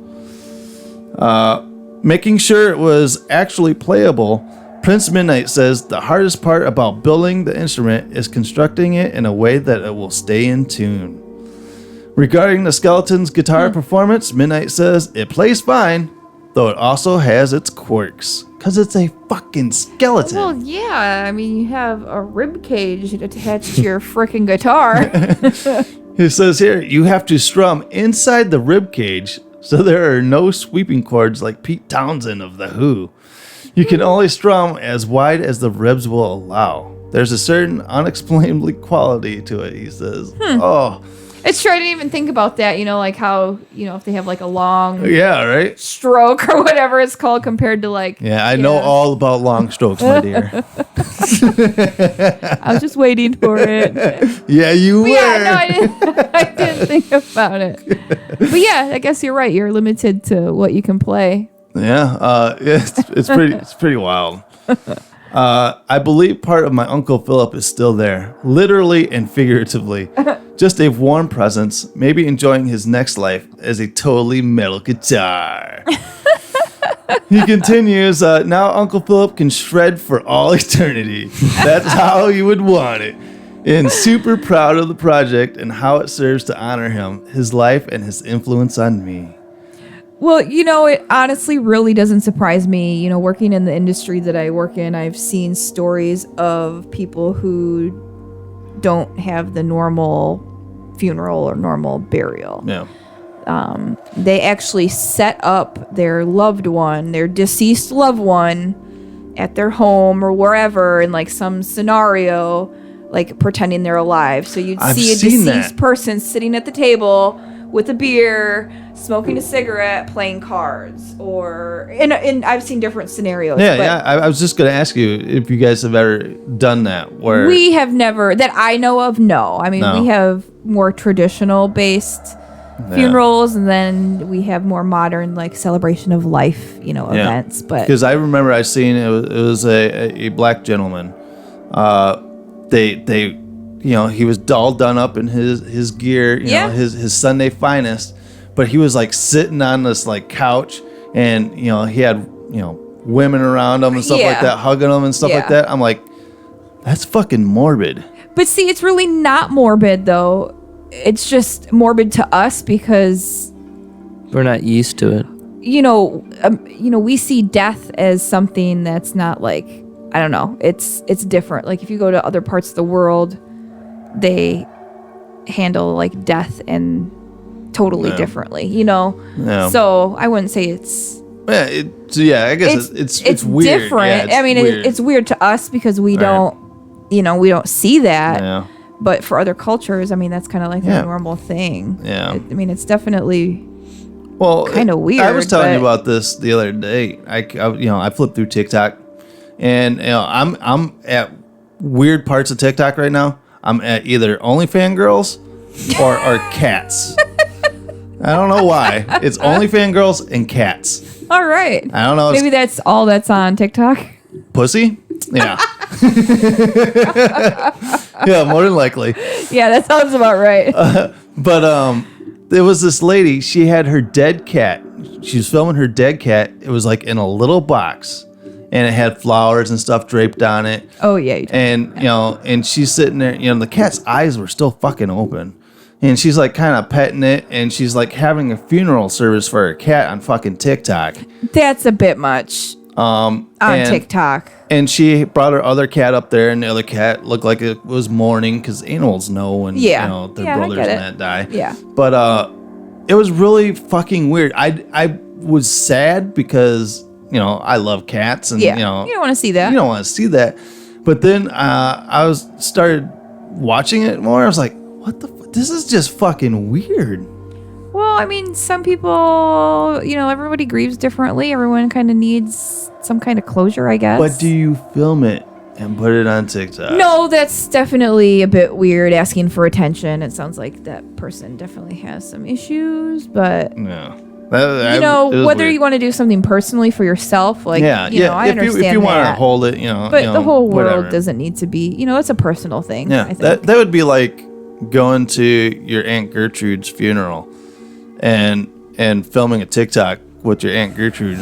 Making sure it was actually playable, Prince Midnight says the hardest part about building the instrument is constructing it in a way that it will stay in tune. Regarding the skeleton's guitar performance, Midnight says it plays fine, though it also has its quirks. Because it's a fucking skeleton. Well, yeah. I mean, you have a rib cage attached to your freaking guitar. It says here, you have to strum inside the rib cage, so there are no sweeping chords like Pete Townsend of The Who. You can only strum as wide as the ribs will allow. There's a certain unexplainable quality to it, he says. Oh. It's true. I didn't even think about that. Like how, if they have like a long right? stroke or whatever it's called compared to like. Yeah, I know all about long strokes, my dear. I was just waiting for it. Yeah, you were. Yeah, no, I didn't think about it. But yeah, I guess you're right. You're limited to what you can play. Yeah, it's pretty wild. I believe part of my Uncle Philip is still there, literally and figuratively. Just a warm presence, maybe enjoying his next life as a totally metal guitar. He continues, now Uncle Philip can shred for all eternity. That's how he would want it. And super proud of the project and how it serves to honor him, his life, and his influence on me. Well, it honestly really doesn't surprise me. Working in the industry that I work in, I've seen stories of people who don't have the normal funeral or normal burial. Yeah. They actually set up their loved one, their deceased loved one, at their home or wherever in like some scenario, like pretending they're alive. So you'd see a deceased person sitting at the table with a beer, smoking a cigarette, playing cards, or and I've seen different scenarios. Yeah, but yeah. I was just gonna ask you if you guys have ever done that. Where we have never, that I know of. No, I mean No. we have more traditional based funerals, and then we have more modern like celebration of life, events. But because I remember I seen it was a black gentleman. They he was all done up in his gear, you know, his Sunday finest, but he was like sitting on this like couch, and he had women around him and stuff like that, hugging him and stuff like that. I'm like, that's fucking morbid. But see, it's really not morbid though. It's just morbid to us because We're not used to it. we see death as something that's not like, I don't know. It's different. Like if you go to other parts of the world, they handle like death and totally differently, Yeah. So I wouldn't say it's I guess it's weird. different. Yeah, I mean, weird. it's weird to us because we don't, we don't see that. But for other cultures, I mean, that's kind of like a normal thing. Yeah. I mean, it's definitely kind of weird. I was telling you but- about this the other day. I flipped through TikTok, and I'm at weird parts of TikTok right now. I'm at either OnlyFans girls or cats. I don't know why. It's OnlyFans girls and cats. All right. I don't know. Maybe that's all that's on TikTok. Pussy? Yeah. Yeah, more than likely. Yeah, that sounds about right. But there was this lady. She had her dead cat. She was filming her dead cat. It was like in a little box, and it had flowers and stuff draped on it. Oh yeah. And and she's sitting there. The cat's eyes were still fucking open, and she's like kind of petting it, and she's like having a funeral service for her cat on fucking TikTok. That's a bit much. On TikTok. And she brought her other cat up there, and the other cat looked like it was mourning because animals know when their brothers I get and that die. Yeah. But it was really fucking weird. I was sad because I love cats, and you don't want to see that. you don't want to see that. But then I started watching it more. I was like, what the? This is just fucking weird. Well, I mean, some people, everybody grieves differently. Everyone kind of needs some kind of closure, I guess. But do you film it and put it on TikTok? No, that's definitely a bit weird, asking for attention. It sounds like that person definitely has some issues, but No. whether you want to do something personally for yourself, like, I understand if you want to that. hold it, But the whole world whatever. doesn't need to be, it's a personal thing. Yeah, I think. that would be like going to your Aunt Gertrude's funeral and filming a TikTok with your Aunt Gertrude,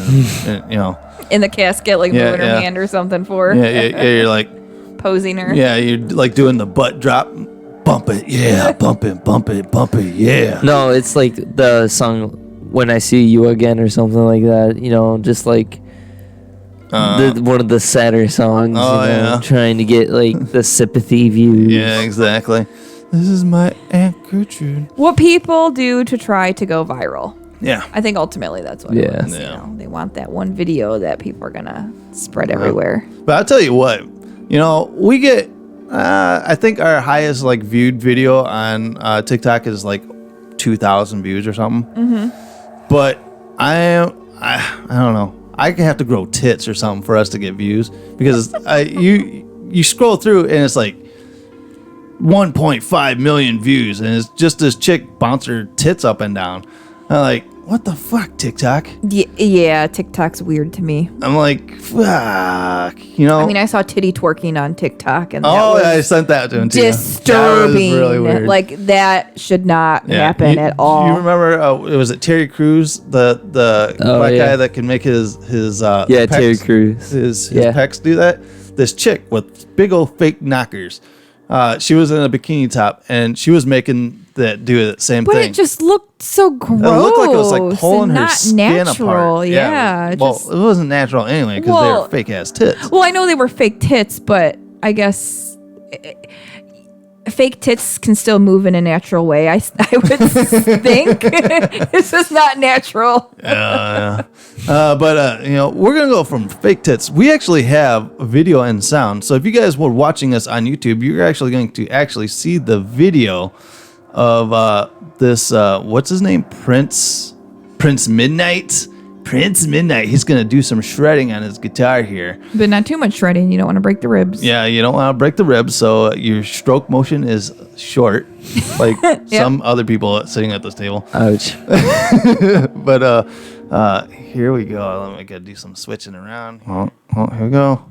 and In the casket, like Yeah, moving her hand or something for her. yeah, you're like, posing her. yeah, you're like doing the butt drop, bump it, yeah, bump it, bump it, bump it, yeah. No, it's like the song "When I See You Again" or something like that. Just like one of the sadder songs. Trying to get like the sympathy views. Yeah, exactly. This is my Aunt Gertrude. What people do to try to go viral. Yeah. I think ultimately that's what it is. Yeah. They want that one video that people are going to spread everywhere. But I'll tell you what, we get, I think our highest like viewed video on TikTok is like 2,000 views or something. Mm-hmm. But I don't know. I have to grow tits or something for us to get views, because you scroll through and it's like 1.5 million views, and it's just this chick bounce her tits up and down. I'm like, what the fuck, TikTok? Yeah, TikTok's weird to me. I'm like, fuck, I mean, I saw titty twerking on TikTok, and that was I sent that to him too. disturbing. That was really weird. Like that should not happen at all. You remember? Was it Terry Crews, the black guy that can make his pecs, Terry Crews, his pecs do that? This chick with big old fake knockers. She was in a bikini top, and she was making that do the same but thing. it just looked so gross. It looked like it was like pulling and her not skin natural. apart. Yeah. Well, it wasn't natural anyway, because they were fake ass tits. Well, I know they were fake tits, but I guess fake tits can still move in a natural way. I would think it's just not natural. But we're gonna go from fake tits. We actually have video and sound. So if you guys were watching us on YouTube, you're actually going to see the video of this what's his name? Prince Midnight. Prince Midnight. He's gonna do some shredding on his guitar here. But not too much shredding. You don't want to break the ribs. Yeah, you don't want to break the ribs, so your stroke motion is short, like some other people sitting at this table. Ouch. But here we go. Let me gotta do some switching around. Oh, here we go.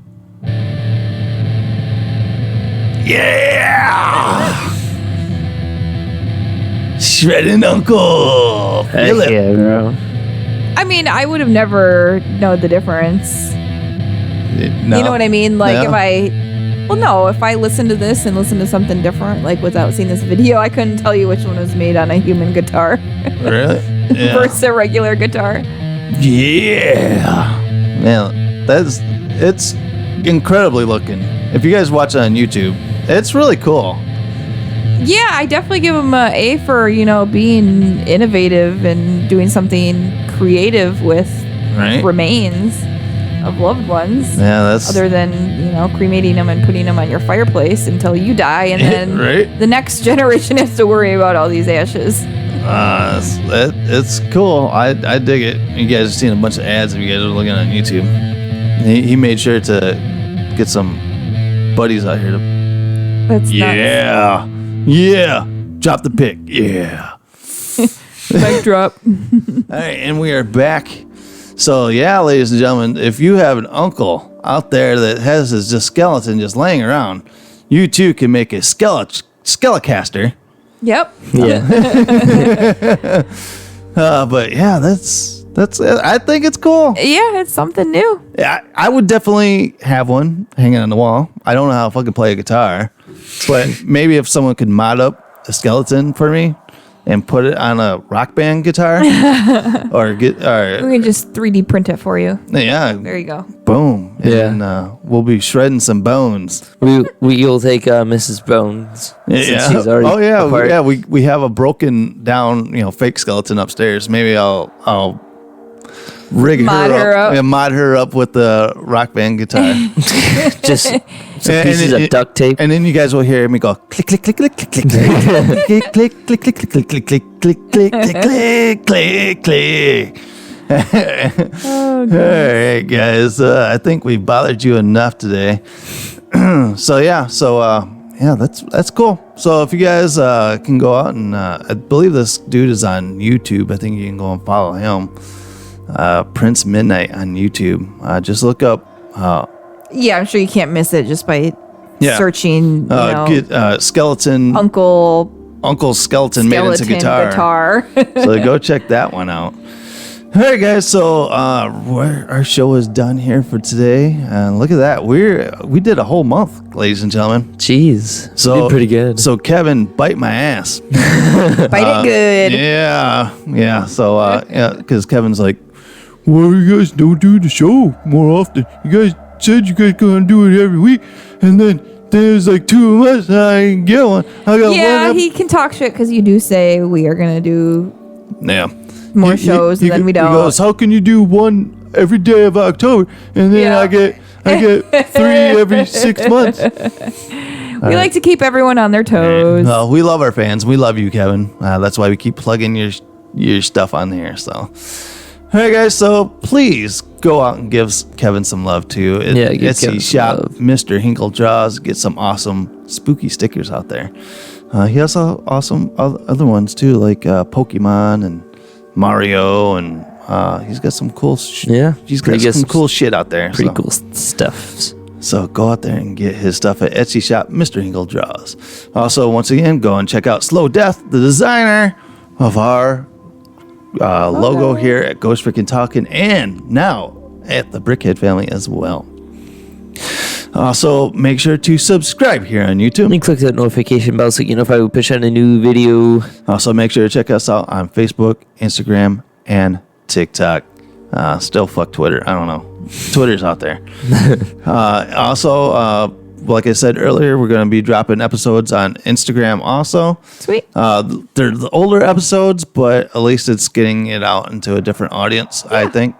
Yeah! Shredding Uncle. Feel it. Yeah, bro. I mean, I would have never known the difference. No. You know what I mean? Like No. if I listened to this and listened to something different, like without seeing this video, I couldn't tell you which one was made on a human guitar Really? Yeah. versus a regular guitar. Yeah. Man, it's incredibly looking. If you guys watch it on YouTube, it's really cool. Yeah, I definitely give him a A for, being innovative and doing something creative with Right? remains of loved ones. Yeah, that's Other than, cremating them and putting them on your fireplace until you die, and then Right? the next generation has to worry about all these ashes. It's cool. I dig it. You guys have seen a bunch of ads if you guys are looking on YouTube. He made sure to get some buddies out here to. That's Yeah. Yeah. Drop the pick. Yeah. Mic drop. All right, and we are back. So, yeah, ladies and gentlemen, if you have an uncle out there that has his just skeleton just laying around, you too can make a Skelecaster. Yep. Yeah. But yeah, that's it. I think it's cool. Yeah, it's something new. Yeah, I would definitely have one hanging on the wall. I don't know how to fucking play a guitar, but maybe if someone could mod up a skeleton for me and put it on a Rock Band guitar, or We can just 3D print it for you. yeah, There you go. boom, Yeah. and we'll be shredding some bones. You'll take Mrs. Bones. Since she's already Oh yeah, apart. yeah. We have a broken down, fake skeleton upstairs. Maybe I'll rig Mod her up. Yeah, mod her up with the Rock Band guitar. Just some And pieces of duct tape. And then you guys will hear me go click click click click click click click click click click click click click click click click click click click. All right, guys. I think we bothered you enough today. So yeah, that's cool. So if you guys can go out and I believe this dude is on YouTube. I think you can go and follow him. Prince Midnight on YouTube. Just look up. Yeah, I'm sure you can't miss it just by Yeah. searching, skeleton. Uncle's skeleton made into guitar. So go check that one out. All right, guys. So our show is done here for today, and look at that. We did a whole month, ladies and gentlemen. Jeez, So did pretty good. So Kevin, bite my ass. Bite it good. Yeah. So because Kevin's like, well, you guys don't do the show more often. You guys said you guys gonna do it every week, and then there's like 2 of us, and I didn't get one. I got Yeah, one. he can talk shit because you do say we are going to do Yeah. more shows, and then we don't. He goes, how can you do one every day of October, and then Yeah. I get 3 every 6 months? We like to keep everyone on their toes. No, we love our fans. We love you, Kevin. That's why we keep plugging your stuff on here. So, all right, guys. So please go out and give Kevin some love too. Yeah, give Etsy Kevin some shop, love. Mr. Hinkle Draws. Get some awesome spooky stickers out there. He has awesome other ones too, like Pokemon and Mario, and he's got some cool. He's got some cool shit out there. Pretty so. cool stuff. So go out there and get his stuff at Etsy shop, Mr. Hinkle Draws. Also, once again, go and check out Slow Death, the designer of our logo here at Ghost Freaking Talking, and now at the Brickhead family as well. Also, make sure to subscribe here on YouTube. And click that notification bell so you know if I would push out a new video. Also, make sure to check us out on Facebook, Instagram, and TikTok. Still fuck Twitter. I don't know. Twitter's out there. Also, like I said earlier, we're going to be dropping episodes on Instagram also. Sweet. They're the older episodes, but at least it's getting it out into a different audience, I think,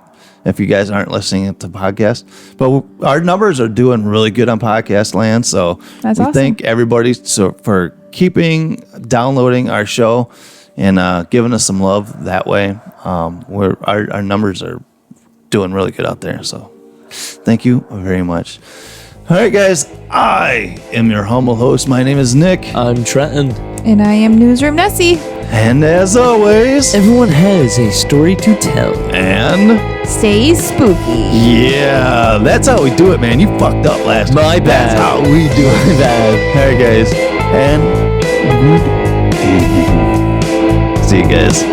if you guys aren't listening to podcasts. But our numbers are doing really good on podcast land, so That's we awesome. thank everybody for downloading our show. and giving us some love that way. Our numbers are doing really good out there. So thank you very much. All right, guys, I am your humble host. My name is Nick. I'm Trenton. And I am Newsroom Nessie. And as always, everyone has a story to tell. And stay spooky. Yeah, that's how we do it, man. You fucked up last week. My bad. That's how we do it. My bad. All right, guys. And good evening. See you guys.